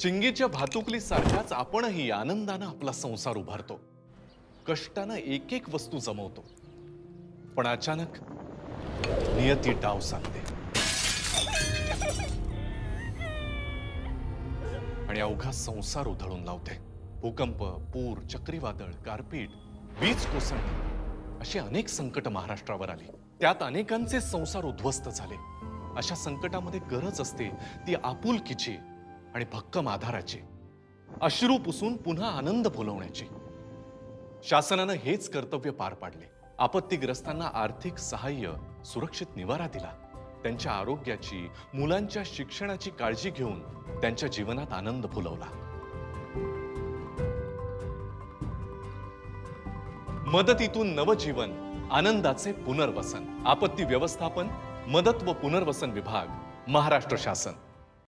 चिंगीच्या भातुकली सारखाच आपणही आनंदानं आपला संसार उभारतो, कष्टानं एक एक वस्तू जमवतो. पण अचानक नियती डाव सांगते आणि अवघा संसार उधळून लावते. भूकंप, पूर, चक्रीवादळ, गारपीट, वीज कोसळणे अशी अनेक संकट महाराष्ट्रावर आली. त्यात अनेकांचे संसार उद्ध्वस्त झाले. अशा संकटामध्ये गरज असते ती आपुलकीची आणि भक्कम आधाराची, अश्रू पुसून पुन्हा आनंद फुलवण्याची. शासनानं हेच कर्तव्य पार पाडले. आपत्तीग्रस्तांना आर्थिक सहाय्य, सुरक्षित निवारा दिला. त्यांच्या आरोग्याची, मुलांच्या शिक्षणाची काळजी घेऊन त्यांच्या जीवनात आनंद फुलवला. मदतीतून नवजीवन, आनंदाचे पुनर्वसन. आपत्ती व्यवस्थापन, मदत व पुनर्वसन विभाग, महाराष्ट्र शासन.